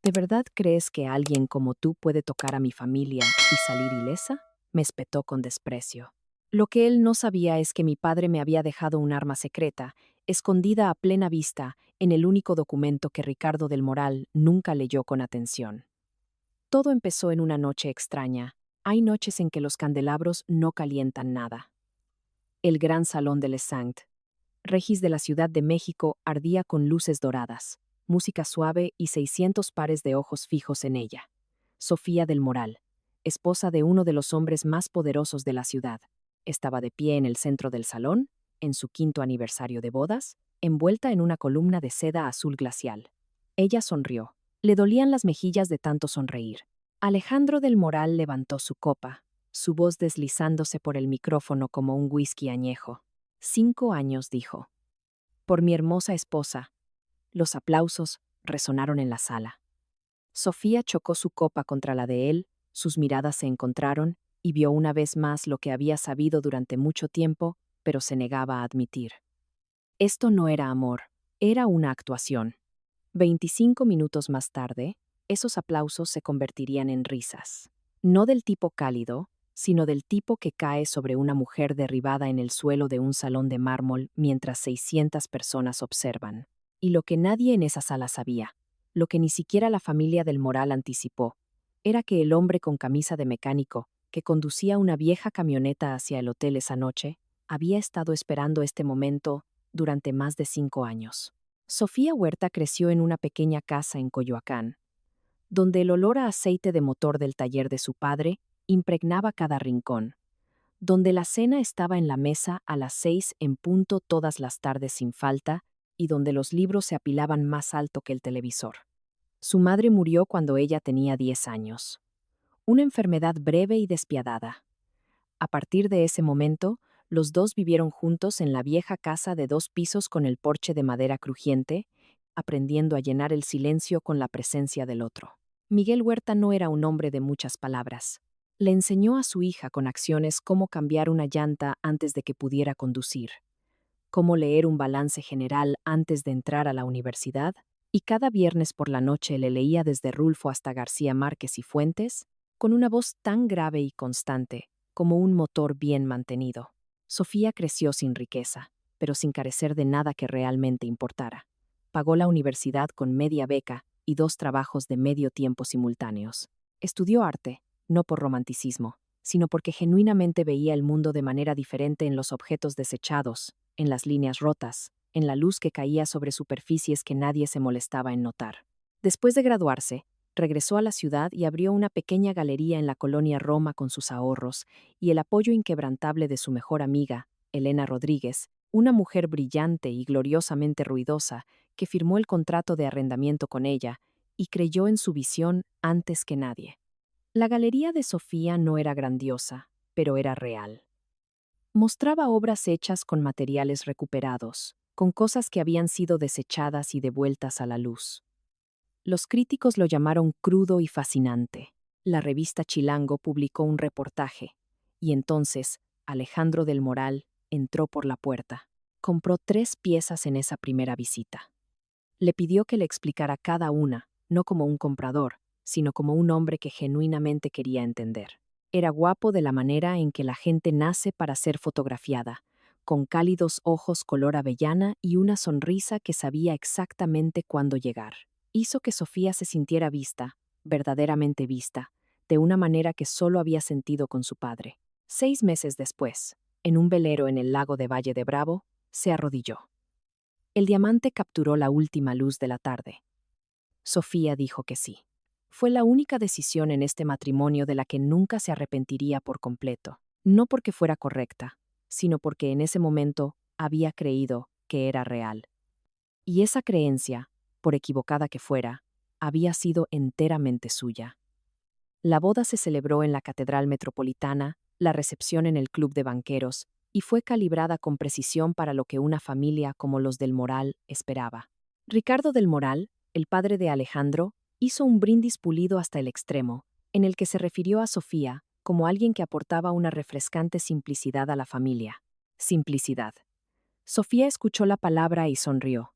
¿De verdad crees que alguien como tú puede tocar a mi familia y salir ilesa? Me espetó con desprecio. Lo que él no sabía es que mi padre me había dejado un arma secreta, escondida a plena vista en el único documento que Ricardo del Moral nunca leyó con atención. Todo empezó en una noche extraña. Hay noches en que los candelabros no calientan nada. El gran salón de Les Sanct, Regis de la Ciudad de México, ardía con luces doradas, música suave y 600 pares de ojos fijos en ella. Sofía del Moral, esposa de uno de los hombres más poderosos de la ciudad, estaba de pie en el centro del salón, en su quinto aniversario de bodas, envuelta en una columna de seda azul glacial. Ella sonrió. Le dolían las mejillas de tanto sonreír. Alejandro del Moral levantó su copa, su voz deslizándose por el micrófono como un whisky añejo. 5 años, dijo. Por mi hermosa esposa. Los aplausos resonaron en la sala. Sofía chocó su copa contra la de él, sus miradas se encontraron, y vio una vez más lo que había sabido durante mucho tiempo, pero se negaba a admitir. Esto no era amor, era una actuación. 25 minutos más tarde, esos aplausos se convertirían en risas. No del tipo cálido, sino del tipo que cae sobre una mujer derribada en el suelo de un salón de mármol mientras 600 personas observan. Y lo que nadie en esa sala sabía, lo que ni siquiera la familia del Moral anticipó, era que el hombre con camisa de mecánico, que conducía una vieja camioneta hacia el hotel esa noche, había estado esperando este momento durante más de 5 años. Sofía Huerta creció en una pequeña casa en Coyoacán, donde el olor a aceite de motor del taller de su padre impregnaba cada rincón, donde la cena estaba en la mesa a las 6 en punto todas las tardes sin falta y donde los libros se apilaban más alto que el televisor. Su madre murió cuando ella tenía 10 años. Una enfermedad breve y despiadada. A partir de ese momento, los dos vivieron juntos en la vieja casa de 2 pisos con el porche de madera crujiente, aprendiendo a llenar el silencio con la presencia del otro. Miguel Huerta no era un hombre de muchas palabras. Le enseñó a su hija con acciones cómo cambiar una llanta antes de que pudiera conducir, cómo leer un balance general antes de entrar a la universidad, y cada viernes por la noche le leía desde Rulfo hasta García Márquez y Fuentes, con una voz tan grave y constante como un motor bien mantenido. Sofía creció sin riqueza, pero sin carecer de nada que realmente importara. Pagó la universidad con media beca y 2 trabajos de medio tiempo simultáneos. Estudió arte, no por romanticismo, sino porque genuinamente veía el mundo de manera diferente en los objetos desechados, en las líneas rotas, en la luz que caía sobre superficies que nadie se molestaba en notar. Después de graduarse, regresó a la ciudad y abrió una pequeña galería en la colonia Roma con sus ahorros y el apoyo inquebrantable de su mejor amiga, Elena Rodríguez, una mujer brillante y gloriosamente ruidosa, que firmó el contrato de arrendamiento con ella y creyó en su visión antes que nadie. La galería de Sofía no era grandiosa, pero era real. Mostraba obras hechas con materiales recuperados, con cosas que habían sido desechadas y devueltas a la luz. Los críticos lo llamaron crudo y fascinante. La revista Chilango publicó un reportaje, y entonces Alejandro del Moral entró por la puerta. Compró 3 piezas en esa primera visita. Le pidió que le explicara cada una, no como un comprador, sino como un hombre que genuinamente quería entender. Era guapo de la manera en que la gente nace para ser fotografiada, con cálidos ojos color avellana y una sonrisa que sabía exactamente cuándo llegar. Hizo que Sofía se sintiera vista, verdaderamente vista, de una manera que solo había sentido con su padre. 6 meses después, en un velero en el lago de Valle de Bravo, se arrodilló. El diamante capturó la última luz de la tarde. Sofía dijo que sí. Fue la única decisión en este matrimonio de la que nunca se arrepentiría por completo, no porque fuera correcta, sino porque en ese momento había creído que era real. Y esa creencia, por equivocada que fuera, había sido enteramente suya. La boda se celebró en la Catedral Metropolitana, la recepción en el Club de Banqueros, y fue calibrada con precisión para lo que una familia como los del Moral esperaba. Ricardo del Moral, el padre de Alejandro, hizo un brindis pulido hasta el extremo, en el que se refirió a Sofía como alguien que aportaba una refrescante simplicidad a la familia. Simplicidad. Sofía escuchó la palabra y sonrió.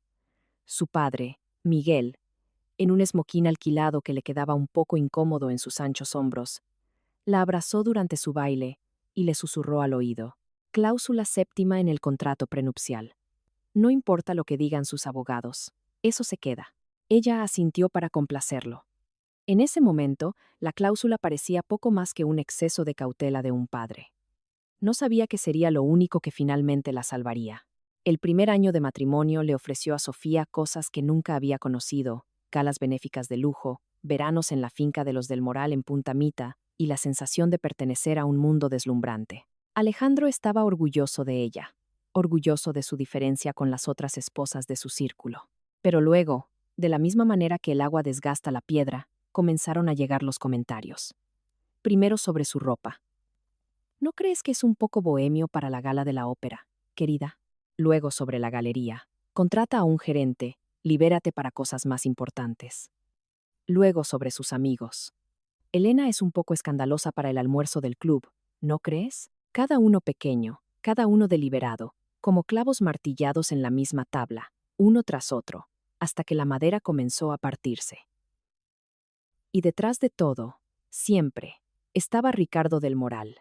Su padre, Miguel, en un esmoquín alquilado que le quedaba un poco incómodo en sus anchos hombros. La abrazó durante su baile y le susurró al oído. Cláusula séptima en el contrato prenupcial. No importa lo que digan sus abogados, eso se queda. Ella asintió para complacerlo. En ese momento, la cláusula parecía poco más que un exceso de cautela de un padre. No sabía que sería lo único que finalmente la salvaría. El primer año de matrimonio le ofreció a Sofía cosas que nunca había conocido, galas benéficas de lujo, veranos en la finca de los del Moral en Punta Mita y la sensación de pertenecer a un mundo deslumbrante. Alejandro estaba orgulloso de ella, orgulloso de su diferencia con las otras esposas de su círculo. Pero luego, de la misma manera que el agua desgasta la piedra, comenzaron a llegar los comentarios. Primero sobre su ropa. ¿No crees que es un poco bohemio para la gala de la ópera, querida? Luego sobre la galería. Contrata a un gerente, libérate para cosas más importantes. Luego sobre sus amigos. Elena es un poco escandalosa para el almuerzo del club, ¿no crees? Cada uno pequeño, cada uno deliberado, como clavos martillados en la misma tabla, uno tras otro, hasta que la madera comenzó a partirse. Y detrás de todo, siempre, estaba Ricardo del Moral.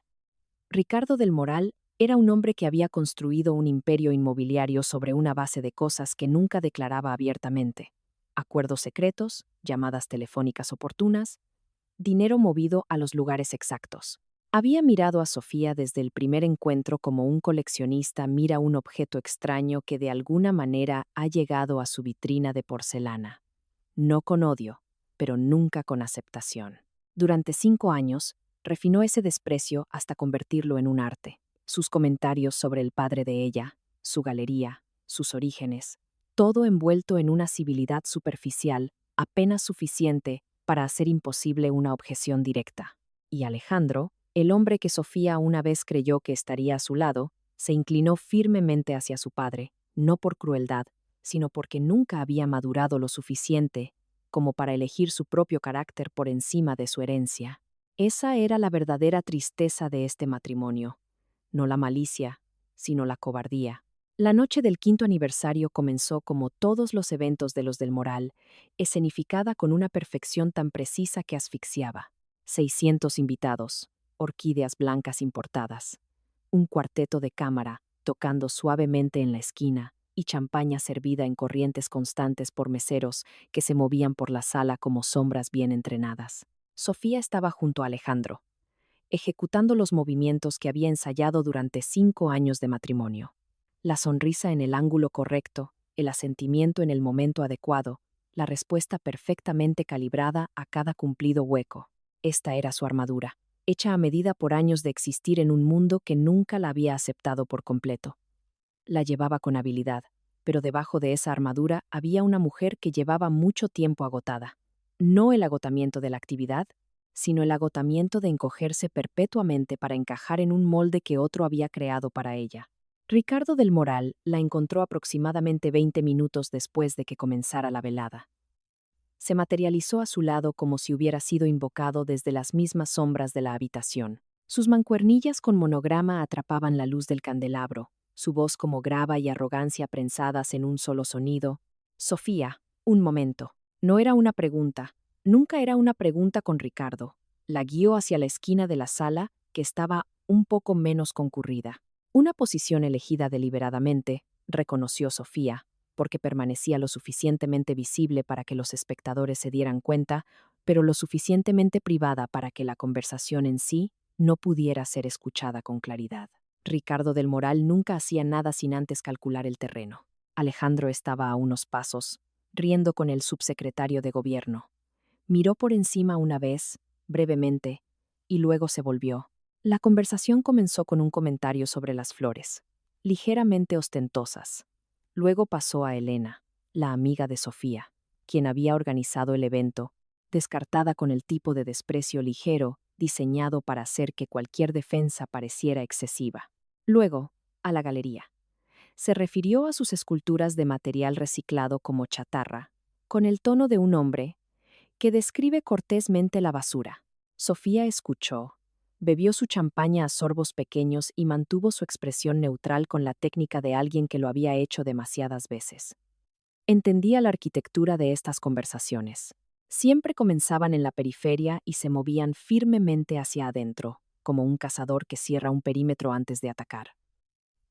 Ricardo del Moral era un hombre que había construido un imperio inmobiliario sobre una base de cosas que nunca declaraba abiertamente. Acuerdos secretos, llamadas telefónicas oportunas, dinero movido a los lugares exactos. Había mirado a Sofía desde el primer encuentro como un coleccionista mira un objeto extraño que de alguna manera ha llegado a su vitrina de porcelana. No con odio, pero nunca con aceptación. Durante 5 años, refinó ese desprecio hasta convertirlo en un arte. Sus comentarios sobre el padre de ella, su galería, sus orígenes, todo envuelto en una civilidad superficial, apenas suficiente para hacer imposible una objeción directa. Y Alejandro, el hombre que Sofía una vez creyó que estaría a su lado, se inclinó firmemente hacia su padre, no por crueldad, sino porque nunca había madurado lo suficiente como para elegir su propio carácter por encima de su herencia. Esa era la verdadera tristeza de este matrimonio, no la malicia, sino la cobardía. La noche del 5º aniversario comenzó como todos los eventos de los del Moral, escenificada con una perfección tan precisa que asfixiaba. 600 invitados, orquídeas blancas importadas, un cuarteto de cámara tocando suavemente en la esquina y champaña servida en corrientes constantes por meseros que se movían por la sala como sombras bien entrenadas. Sofía estaba junto a Alejandro, ejecutando los movimientos que había ensayado durante 5 años de matrimonio. La sonrisa en el ángulo correcto, el asentimiento en el momento adecuado, la respuesta perfectamente calibrada a cada cumplido hueco. Esta era su armadura, hecha a medida por años de existir en un mundo que nunca la había aceptado por completo. La llevaba con habilidad, pero debajo de esa armadura había una mujer que llevaba mucho tiempo agotada. No el agotamiento de la actividad, sino el agotamiento de encogerse perpetuamente para encajar en un molde que otro había creado para ella. Ricardo del Moral la encontró aproximadamente 20 minutos después de que comenzara la velada. Se materializó a su lado como si hubiera sido invocado desde las mismas sombras de la habitación. Sus mancuernillas con monograma atrapaban la luz del candelabro, su voz como grava y arrogancia prensadas en un solo sonido. Sofía, un momento. No era una pregunta. Nunca era una pregunta con Ricardo. La guió hacia la esquina de la sala, que estaba un poco menos concurrida. Una posición elegida deliberadamente, reconoció Sofía, porque permanecía lo suficientemente visible para que los espectadores se dieran cuenta, pero lo suficientemente privada para que la conversación en sí no pudiera ser escuchada con claridad. Ricardo del Moral nunca hacía nada sin antes calcular el terreno. Alejandro estaba a unos pasos, riendo con el subsecretario de gobierno. Miró por encima una vez, brevemente, y luego se volvió. La conversación comenzó con un comentario sobre las flores, ligeramente ostentosas. Luego pasó a Elena, la amiga de Sofía, quien había organizado el evento, descartada con el tipo de desprecio ligero diseñado para hacer que cualquier defensa pareciera excesiva. Luego, a la galería. Se refirió a sus esculturas de material reciclado como chatarra, con el tono de un hombre que describe cortésmente la basura. Sofía escuchó, bebió su champaña a sorbos pequeños y mantuvo su expresión neutral con la técnica de alguien que lo había hecho demasiadas veces. Entendía la arquitectura de estas conversaciones. Siempre comenzaban en la periferia y se movían firmemente hacia adentro, como un cazador que cierra un perímetro antes de atacar.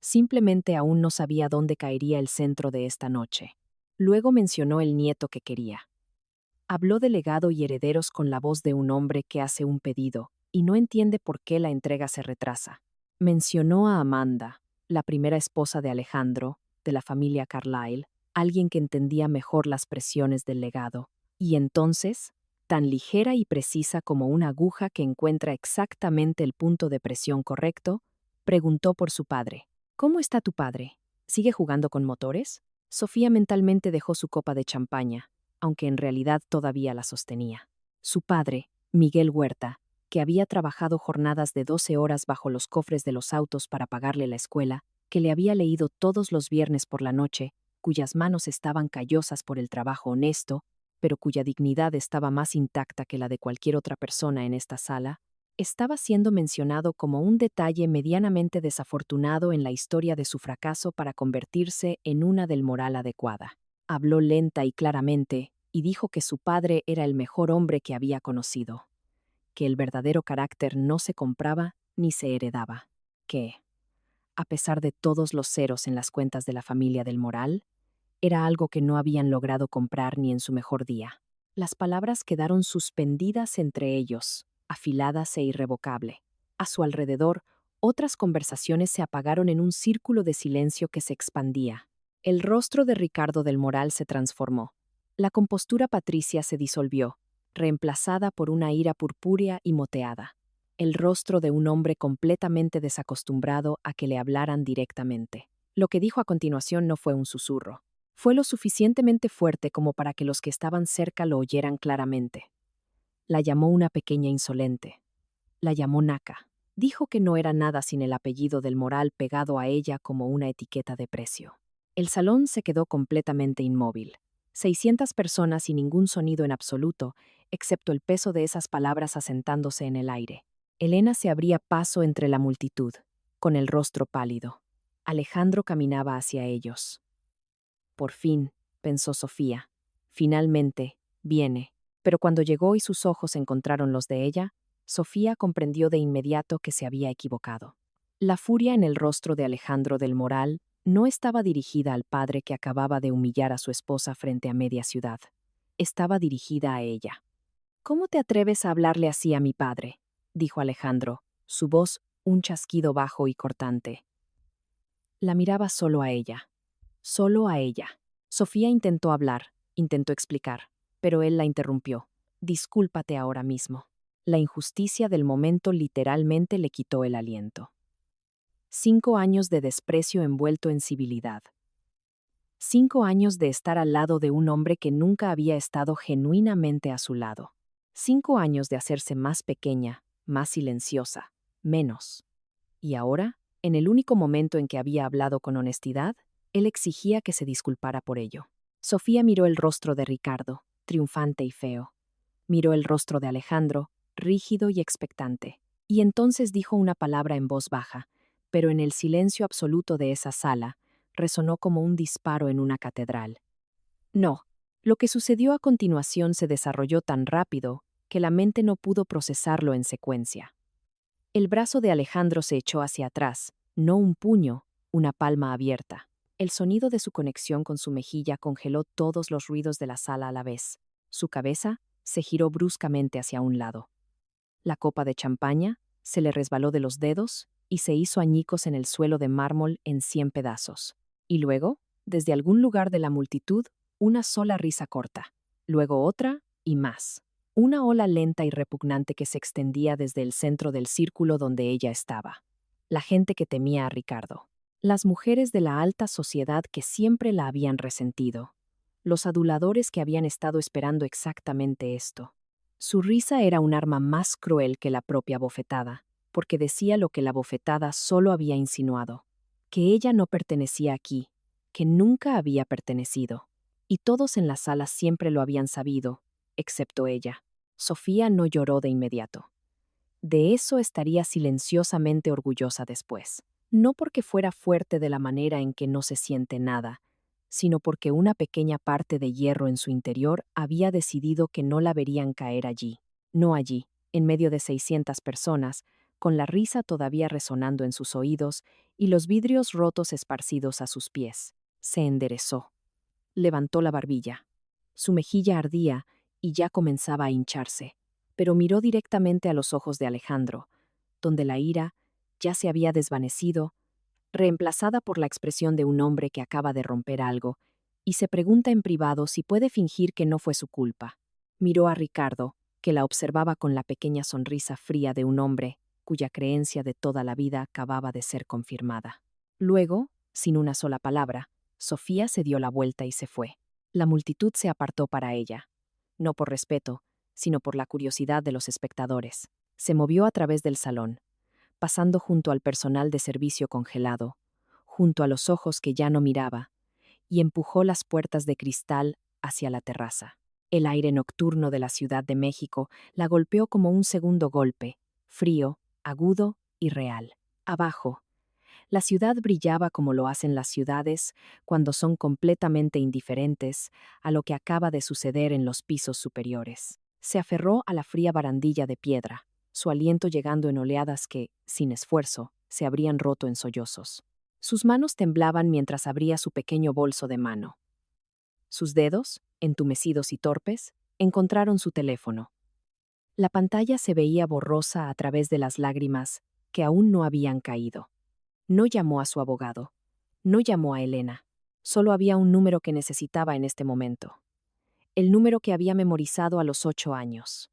Simplemente aún no sabía dónde caería el centro de esta noche. Luego mencionó el nieto que quería. Habló de legado y herederos con la voz de un hombre que hace un pedido y no entiende por qué la entrega se retrasa. Mencionó a Amanda, la primera esposa de Alejandro, de la familia Carlyle, alguien que entendía mejor las presiones del legado, y entonces, tan ligera y precisa como una aguja que encuentra exactamente el punto de presión correcto, preguntó por su padre. ¿Cómo está tu padre? ¿Sigue jugando con motores? Sofía mentalmente dejó su copa de champaña, aunque en realidad todavía la sostenía. Su padre, Miguel Huerta, que había trabajado jornadas de 12 horas bajo los cofres de los autos para pagarle la escuela, que le había leído todos los viernes por la noche, cuyas manos estaban callosas por el trabajo honesto, pero cuya dignidad estaba más intacta que la de cualquier otra persona en esta sala, estaba siendo mencionado como un detalle medianamente desafortunado en la historia de su fracaso para convertirse en una del moral adecuada. Habló lenta y claramente, y dijo que su padre era el mejor hombre que había conocido, que el verdadero carácter no se compraba ni se heredaba, que, a pesar de todos los ceros en las cuentas de la familia del Moral, era algo que no habían logrado comprar ni en su mejor día. Las palabras quedaron suspendidas entre ellos, afiladas e irrevocable. A su alrededor, otras conversaciones se apagaron en un círculo de silencio que se expandía. El rostro de Ricardo del Moral se transformó. La compostura patricia se disolvió, reemplazada por una ira purpúrea y moteada. El rostro de un hombre completamente desacostumbrado a que le hablaran directamente. Lo que dijo a continuación no fue un susurro. Fue lo suficientemente fuerte como para que los que estaban cerca lo oyeran claramente. La llamó una pequeña insolente. La llamó naca. Dijo que no era nada sin el apellido del Moral pegado a ella como una etiqueta de precio. El salón se quedó completamente inmóvil. 600 personas y ningún sonido en absoluto, excepto el peso de esas palabras asentándose en el aire. Elena se abría paso entre la multitud, con el rostro pálido. Alejandro caminaba hacia ellos. Por fin, pensó Sofía. Finalmente, viene. Pero cuando llegó y sus ojos encontraron los de ella, Sofía comprendió de inmediato que se había equivocado. La furia en el rostro de Alejandro del Moral no estaba dirigida al padre que acababa de humillar a su esposa frente a media ciudad. Estaba dirigida a ella. ¿Cómo te atreves a hablarle así a mi padre?, dijo Alejandro, su voz un chasquido bajo y cortante. La miraba solo a ella. Solo a ella. Sofía intentó hablar, intentó explicar, pero él la interrumpió. Discúlpate ahora mismo. La injusticia del momento literalmente le quitó el aliento. 5 años de desprecio envuelto en civilidad. 5 años de estar al lado de un hombre que nunca había estado genuinamente a su lado. 5 años de hacerse más pequeña, más silenciosa, menos. Y ahora, en el único momento en que había hablado con honestidad, él exigía que se disculpara por ello. Sofía miró el rostro de Ricardo, triunfante y feo. Miró el rostro de Alejandro, rígido y expectante. Y entonces dijo una palabra en voz baja, pero en el silencio absoluto de esa sala, resonó como un disparo en una catedral. No, lo que sucedió a continuación se desarrolló tan rápido que la mente no pudo procesarlo en secuencia. El brazo de Alejandro se echó hacia atrás, no un puño, una palma abierta. El sonido de su conexión con su mejilla congeló todos los ruidos de la sala a la vez. Su cabeza se giró bruscamente hacia un lado. La copa de champaña se le resbaló de los dedos y se hizo añicos en el suelo de mármol en 100 pedazos. Y luego, desde algún lugar de la multitud, una sola risa corta, luego otra y más. Una ola lenta y repugnante que se extendía desde el centro del círculo donde ella estaba. La gente que temía a Ricardo. Las mujeres de la alta sociedad que siempre la habían resentido. Los aduladores que habían estado esperando exactamente esto. Su risa era un arma más cruel que la propia bofetada, porque decía lo que la bofetada solo había insinuado, que ella no pertenecía aquí, que nunca había pertenecido. Y todos en la sala siempre lo habían sabido, excepto ella. Sofía no lloró de inmediato. De eso estaría silenciosamente orgullosa después. No porque fuera fuerte de la manera en que no se siente nada, sino porque una pequeña parte de hierro en su interior había decidido que no la verían caer allí. No allí, en medio de 600 personas, con la risa todavía resonando en sus oídos y los vidrios rotos esparcidos a sus pies. Se enderezó. Levantó la barbilla. Su mejilla ardía y ya comenzaba a hincharse, pero miró directamente a los ojos de Alejandro, donde la ira ya se había desvanecido, reemplazada por la expresión de un hombre que acaba de romper algo, y se pregunta en privado si puede fingir que no fue su culpa. Miró a Ricardo, que la observaba con la pequeña sonrisa fría de un hombre cuya creencia de toda la vida acababa de ser confirmada. Luego, sin una sola palabra, Sofía se dio la vuelta y se fue. La multitud se apartó para ella, no por respeto, sino por la curiosidad de los espectadores. Se movió a través del salón, pasando junto al personal de servicio congelado, junto a los ojos que ya no miraba, y empujó las puertas de cristal hacia la terraza. El aire nocturno de la Ciudad de México la golpeó como un segundo golpe, frío, agudo y real. Abajo, la ciudad brillaba como lo hacen las ciudades cuando son completamente indiferentes a lo que acaba de suceder en los pisos superiores. Se aferró a la fría barandilla de piedra, su aliento llegando en oleadas que, sin esfuerzo, se habrían roto en sollozos. Sus manos temblaban mientras abría su pequeño bolso de mano. Sus dedos, entumecidos y torpes, encontraron su teléfono. La pantalla se veía borrosa a través de las lágrimas que aún no habían caído. No llamó a su abogado. No llamó a Elena. Solo había un número que necesitaba en este momento. El número que había memorizado a los 8 años.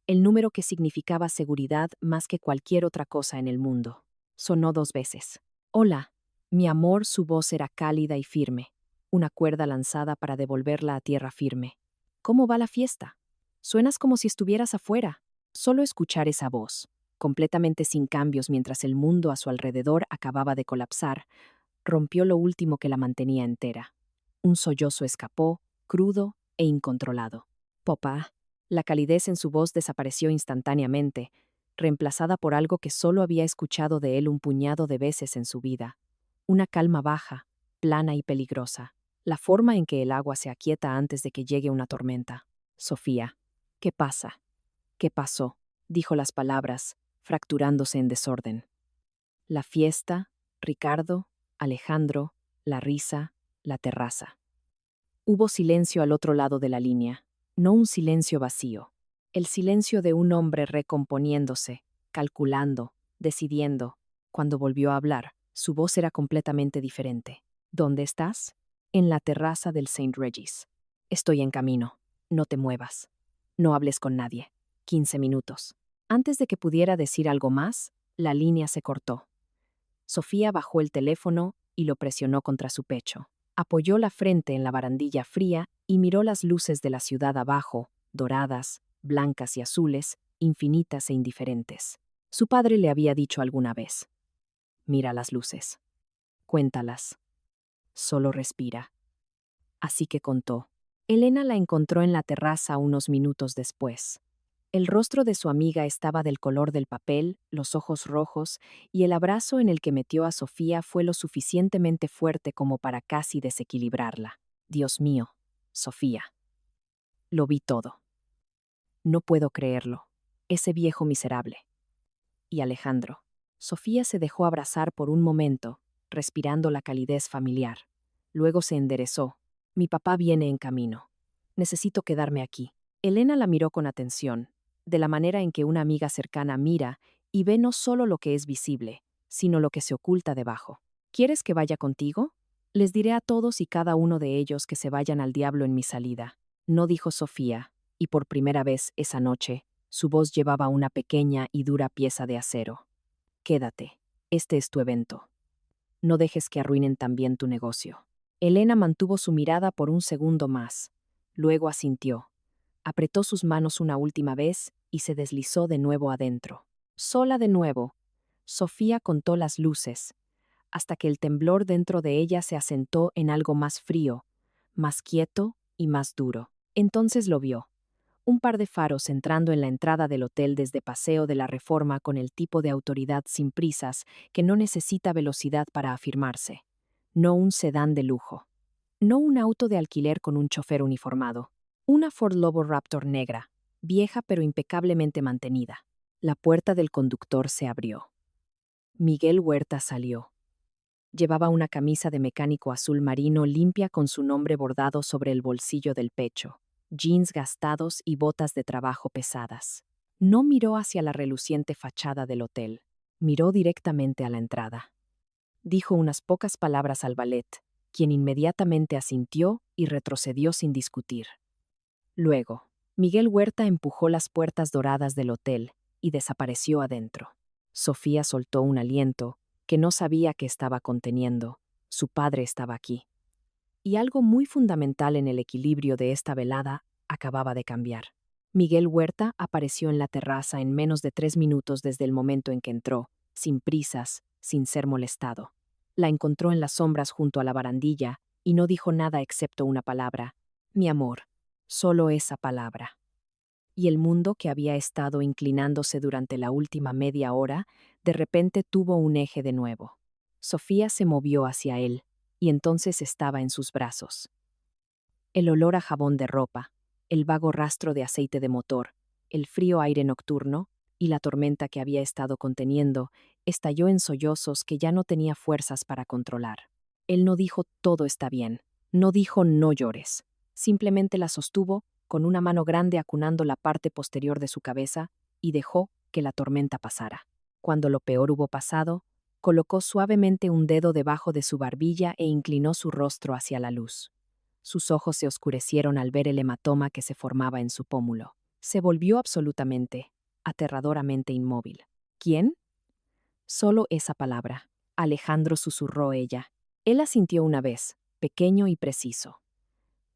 El número que significaba seguridad más que cualquier otra cosa en el mundo. Sonó 2 veces. Hola. Mi amor, su voz era cálida y firme. Una cuerda lanzada para devolverla a tierra firme. ¿Cómo va la fiesta? Suenas como si estuvieras afuera. Solo escuchar esa voz, completamente sin cambios mientras el mundo a su alrededor acababa de colapsar, rompió lo último que la mantenía entera. Un sollozo escapó, crudo e incontrolado. Papá. La calidez en su voz desapareció instantáneamente, reemplazada por algo que solo había escuchado de él un puñado de veces en su vida. Una calma baja, plana y peligrosa. La forma en que el agua se aquieta antes de que llegue una tormenta. Sofía. ¿Qué pasa? ¿Qué pasó? Dijo las palabras, fracturándose en desorden. La fiesta, Ricardo, Alejandro, la risa, la terraza. Hubo silencio al otro lado de la línea, no un silencio vacío. El silencio de un hombre recomponiéndose, calculando, decidiendo. Cuando volvió a hablar, su voz era completamente diferente. ¿Dónde estás? En la terraza del St. Regis. Estoy en camino. No te muevas. No hables con nadie. 15 minutos. Antes de que pudiera decir algo más, la línea se cortó. Sofía bajó el teléfono y lo presionó contra su pecho. Apoyó la frente en la barandilla fría y miró las luces de la ciudad abajo, doradas, blancas y azules, infinitas e indiferentes. Su padre le había dicho alguna vez: mira las luces. Cuéntalas. Solo respira. Así que contó. Elena la encontró en la terraza unos minutos después. El rostro de su amiga estaba del color del papel, los ojos rojos, y el abrazo en el que metió a Sofía fue lo suficientemente fuerte como para casi desequilibrarla. Dios mío, Sofía. Lo vi todo. No puedo creerlo. Ese viejo miserable. Y Alejandro. Sofía se dejó abrazar por un momento, respirando la calidez familiar. Luego se enderezó. Mi papá viene en camino. Necesito quedarme aquí. Elena la miró con atención, de la manera en que una amiga cercana mira y ve no solo lo que es visible, sino lo que se oculta debajo. ¿Quieres que vaya contigo? Les diré a todos y cada uno de ellos que se vayan al diablo en mi salida. No, dijo Sofía, y por primera vez esa noche, su voz llevaba una pequeña y dura pieza de acero. Quédate. Este es tu evento. No dejes que arruinen también tu negocio. Elena mantuvo su mirada por un segundo más. Luego asintió. Apretó sus manos una última vez y se deslizó de nuevo adentro. Sola de nuevo, Sofía contó las luces, hasta que el temblor dentro de ella se asentó en algo más frío, más quieto y más duro. Entonces lo vio. Un par de faros entrando en la entrada del hotel desde Paseo de la Reforma con el tipo de autoridad sin prisas que no necesita velocidad para afirmarse. No un sedán de lujo. No un auto de alquiler con un chofer uniformado. Una Ford Lobo Raptor negra, vieja pero impecablemente mantenida. La puerta del conductor se abrió. Miguel Huerta salió. Llevaba una camisa de mecánico azul marino limpia con su nombre bordado sobre el bolsillo del pecho, jeans gastados y botas de trabajo pesadas. No miró hacia la reluciente fachada del hotel, miró directamente a la entrada. Dijo unas pocas palabras al valet, quien inmediatamente asintió y retrocedió sin discutir. Luego, Miguel Huerta empujó las puertas doradas del hotel y desapareció adentro. Sofía soltó un aliento que no sabía que estaba conteniendo. Su padre estaba aquí. Y algo muy fundamental en el equilibrio de esta velada acababa de cambiar. Miguel Huerta apareció en la terraza en menos de 3 minutos desde el momento en que entró, sin prisas, sin ser molestado. La encontró en las sombras junto a la barandilla y no dijo nada excepto una palabra: mi amor, solo esa palabra. Y el mundo que había estado inclinándose durante la última media hora, de repente tuvo un eje de nuevo. Sofía se movió hacia él, y entonces estaba en sus brazos. El olor a jabón de ropa, el vago rastro de aceite de motor, el frío aire nocturno y la tormenta que había estado conteniendo, estalló en sollozos que ya no tenía fuerzas para controlar. Él no dijo todo está bien, no dijo no llores, simplemente la sostuvo con una mano grande acunando la parte posterior de su cabeza y dejó que la tormenta pasara. Cuando lo peor hubo pasado, colocó suavemente un dedo debajo de su barbilla e inclinó su rostro hacia la luz. Sus ojos se oscurecieron al ver el hematoma que se formaba en su pómulo. Se volvió absolutamente, aterradoramente inmóvil. ¿Quién? Solo esa palabra. Alejandro, susurró ella. Él asintió una vez, pequeño y preciso.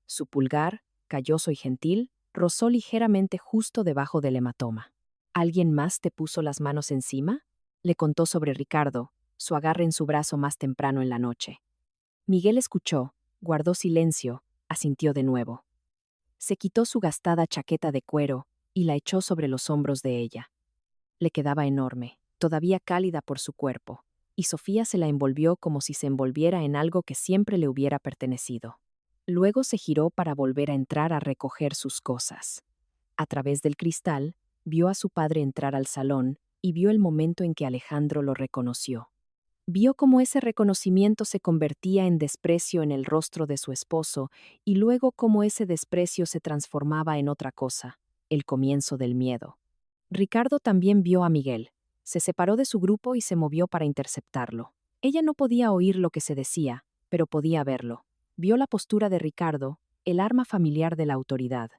Su pulgar, calloso y gentil, rozó ligeramente justo debajo del hematoma. ¿Alguien más te puso las manos encima? Le contó sobre Ricardo, su agarre en su brazo más temprano en la noche. Miguel escuchó, guardó silencio, asintió de nuevo. Se quitó su gastada chaqueta de cuero y la echó sobre los hombros de ella. Le quedaba enorme, todavía cálida por su cuerpo, y Sofía se la envolvió como si se envolviera en algo que siempre le hubiera pertenecido. Luego se giró para volver a entrar a recoger sus cosas. A través del cristal, vio a su padre entrar al salón y vio el momento en que Alejandro lo reconoció. Vio cómo ese reconocimiento se convertía en desprecio en el rostro de su esposo y luego cómo ese desprecio se transformaba en otra cosa, el comienzo del miedo. Ricardo también vio a Miguel. Se separó de su grupo y se movió para interceptarlo. Ella no podía oír lo que se decía, pero podía verlo. Vio la postura de Ricardo, el arma familiar de la autoridad.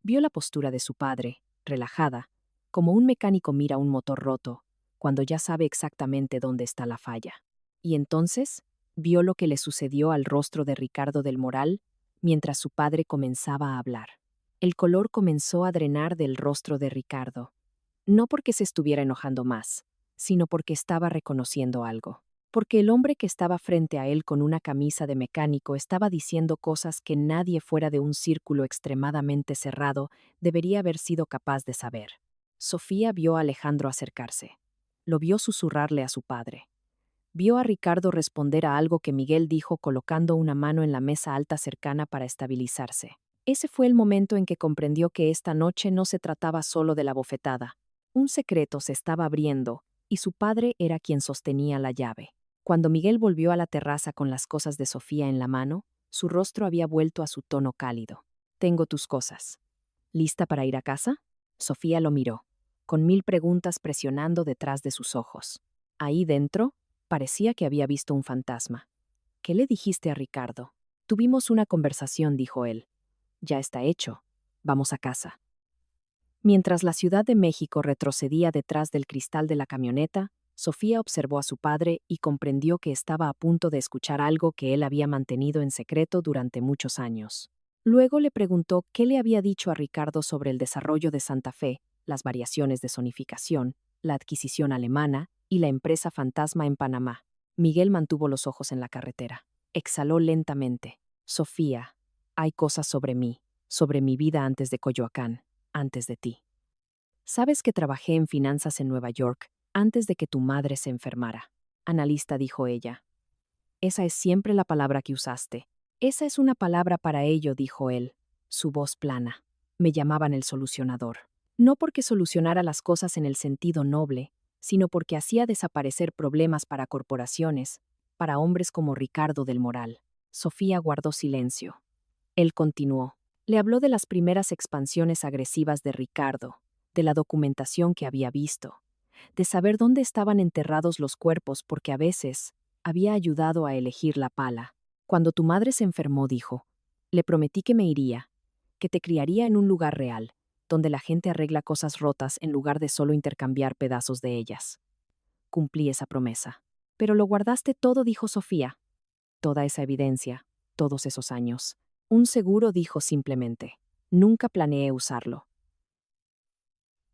Vio la postura de su padre, relajada, como un mecánico mira un motor roto, cuando ya sabe exactamente dónde está la falla. Y entonces, vio lo que le sucedió al rostro de Ricardo del Moral mientras su padre comenzaba a hablar. El color comenzó a drenar del rostro de Ricardo, no porque se estuviera enojando más, sino porque estaba reconociendo algo. Porque el hombre que estaba frente a él con una camisa de mecánico estaba diciendo cosas que nadie fuera de un círculo extremadamente cerrado debería haber sido capaz de saber. Sofía vio a Alejandro acercarse. Lo vio susurrarle a su padre. Vio a Ricardo responder a algo que Miguel dijo colocando una mano en la mesa alta cercana para estabilizarse. Ese fue el momento en que comprendió que esta noche no se trataba solo de la bofetada. Un secreto se estaba abriendo, y su padre era quien sostenía la llave. Cuando Miguel volvió a la terraza con las cosas de Sofía en la mano, su rostro había vuelto a su tono cálido. Tengo tus cosas. ¿Lista para ir a casa? Sofía lo miró, con 1000 preguntas presionando detrás de sus ojos. Ahí dentro, parecía que había visto un fantasma. ¿Qué le dijiste a Ricardo? Tuvimos una conversación, dijo él. Ya está hecho. Vamos a casa. Mientras la Ciudad de México retrocedía detrás del cristal de la camioneta, Sofía observó a su padre y comprendió que estaba a punto de escuchar algo que él había mantenido en secreto durante muchos años. Luego le preguntó qué le había dicho a Ricardo sobre el desarrollo de Santa Fe, las variaciones de zonificación, la adquisición alemana y la empresa fantasma en Panamá. Miguel mantuvo los ojos en la carretera. Exhaló lentamente. Sofía, hay cosas sobre mí, sobre mi vida antes de Coyoacán, antes de ti. Sabes que trabajé en finanzas en Nueva York antes de que tu madre se enfermara. Analista, dijo ella. Esa es siempre la palabra que usaste. Esa es una palabra para ello, dijo él, su voz plana. Me llamaban el solucionador. No porque solucionara las cosas en el sentido noble, sino porque hacía desaparecer problemas para corporaciones, para hombres como Ricardo del Moral. Sofía guardó silencio. Él continuó. Le habló de las primeras expansiones agresivas de Ricardo, de la documentación que había visto, de saber dónde estaban enterrados los cuerpos porque a veces había ayudado a elegir la pala. Cuando tu madre se enfermó, dijo, le prometí que me iría, que te criaría en un lugar real, donde la gente arregla cosas rotas en lugar de solo intercambiar pedazos de ellas. Cumplí esa promesa. Pero lo guardaste todo, dijo Sofía. Toda esa evidencia, todos esos años. Un seguro dijo simplemente. Nunca planeé usarlo.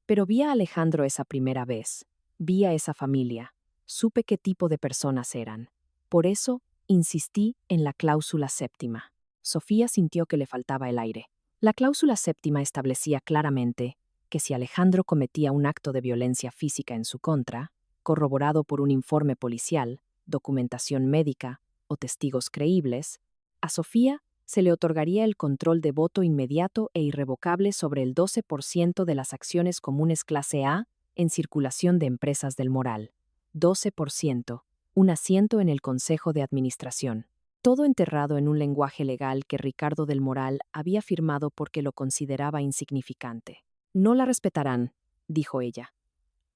Pero vi a Alejandro esa primera vez. Vi a esa familia. Supe qué tipo de personas eran. Por eso, insistí en la cláusula séptima. Sofía sintió que le faltaba el aire. La cláusula séptima establecía claramente que si Alejandro cometía un acto de violencia física en su contra, corroborado por un informe policial, documentación médica o testigos creíbles, a Sofía se le otorgaría el control de voto inmediato e irrevocable sobre el 12% de las acciones comunes clase A en circulación de empresas del Moral. 12%, un asiento en el Consejo de Administración. Todo enterrado en un lenguaje legal que Ricardo del Moral había firmado porque lo consideraba insignificante. No la respetarán, dijo ella.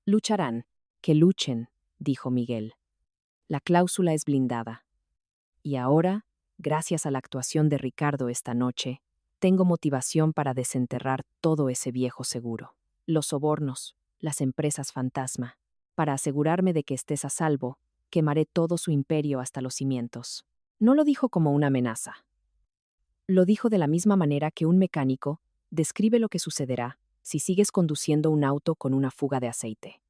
Lucharán. Que luchen, dijo Miguel. La cláusula es blindada. Y ahora, gracias a la actuación de Ricardo esta noche, tengo motivación para desenterrar todo ese viejo seguro. Los sobornos, las empresas fantasma. Para asegurarme de que estés a salvo, quemaré todo su imperio hasta los cimientos. No lo dijo como una amenaza. Lo dijo de la misma manera que un mecánico describe lo que sucederá si sigues conduciendo un auto con una fuga de aceite.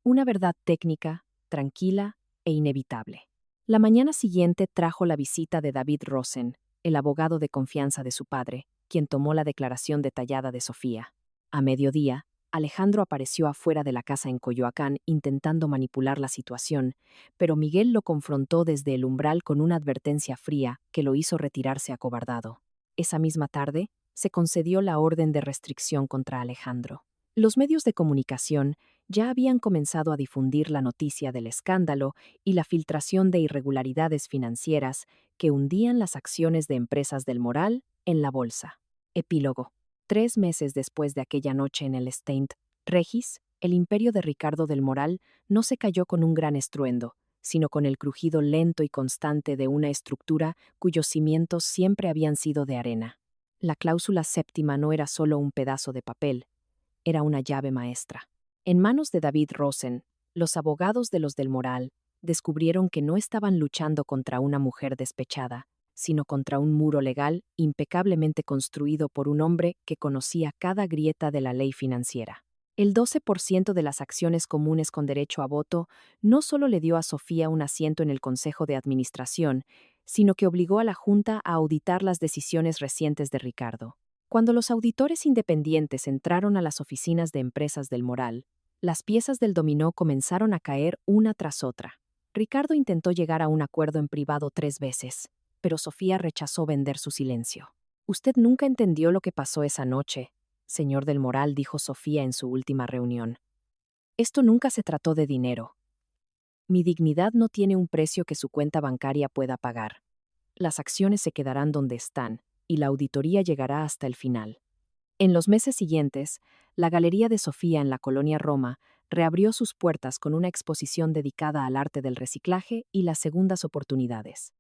Una verdad técnica, tranquila e inevitable. La mañana siguiente trajo la visita de David Rosen, el abogado de confianza de su padre, quien tomó la declaración detallada de Sofía. A mediodía, Alejandro apareció afuera de la casa en Coyoacán intentando manipular la situación, pero Miguel lo confrontó desde el umbral con una advertencia fría que lo hizo retirarse acobardado. Esa misma tarde, se concedió la orden de restricción contra Alejandro. Los medios de comunicación ya habían comenzado a difundir la noticia del escándalo y la filtración de irregularidades financieras que hundían las acciones de empresas del Moral en la bolsa. Epílogo. 3 meses después de aquella noche en el St. Regis, el imperio de Ricardo del Moral no se cayó con un gran estruendo, sino con el crujido lento y constante de una estructura cuyos cimientos siempre habían sido de arena. La cláusula séptima no era solo un pedazo de papel, era una llave maestra. En manos de David Rosen, los abogados de los del Moral descubrieron que no estaban luchando contra una mujer despechada, sino contra un muro legal impecablemente construido por un hombre que conocía cada grieta de la ley financiera. El 12% de las acciones comunes con derecho a voto no solo le dio a Sofía un asiento en el Consejo de Administración, sino que obligó a la Junta a auditar las decisiones recientes de Ricardo. Cuando los auditores independientes entraron a las oficinas de empresas del Moral, las piezas del dominó comenzaron a caer una tras otra. Ricardo intentó llegar a un acuerdo en privado 3 veces, pero Sofía rechazó vender su silencio. Usted nunca entendió lo que pasó esa noche, señor del Moral, dijo Sofía en su última reunión. Esto nunca se trató de dinero. Mi dignidad no tiene un precio que su cuenta bancaria pueda pagar. Las acciones se quedarán donde están, y la auditoría llegará hasta el final. En los meses siguientes, la Galería de Sofía en la colonia Roma reabrió sus puertas con una exposición dedicada al arte del reciclaje y las segundas oportunidades.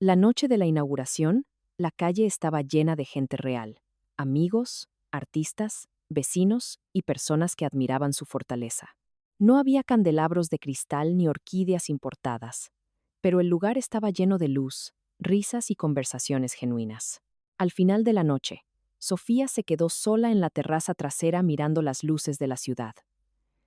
La noche de la inauguración, la calle estaba llena de gente real, amigos, artistas, vecinos y personas que admiraban su fortaleza. No había candelabros de cristal ni orquídeas importadas, pero el lugar estaba lleno de luz, risas y conversaciones genuinas. Al final de la noche, Sofía se quedó sola en la terraza trasera mirando las luces de la ciudad.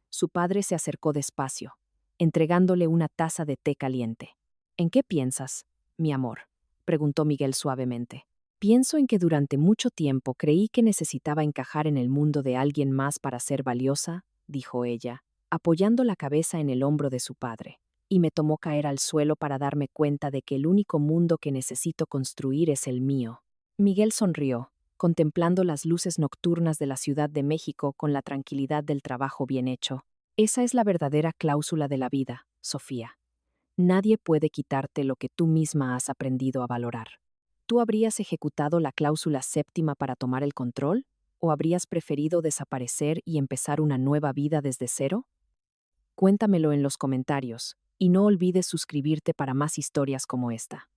Su padre se acercó despacio, entregándole una taza de té caliente. ¿En qué piensas, mi amor?, preguntó Miguel suavemente. Pienso en que durante mucho tiempo creí que necesitaba encajar en el mundo de alguien más para ser valiosa, dijo ella, apoyando la cabeza en el hombro de su padre. y me tomó caer al suelo para darme cuenta de que el único mundo que necesito construir es el mío. Miguel sonrió, contemplando las luces nocturnas de la Ciudad de México con la tranquilidad del trabajo bien hecho. Esa es la verdadera cláusula de la vida, Sofía. Nadie puede quitarte lo que tú misma has aprendido a valorar. ¿Tú habrías ejecutado la cláusula séptima para tomar el control? ¿O habrías preferido desaparecer y empezar una nueva vida desde cero? Cuéntamelo en los comentarios, y no olvides suscribirte para más historias como esta.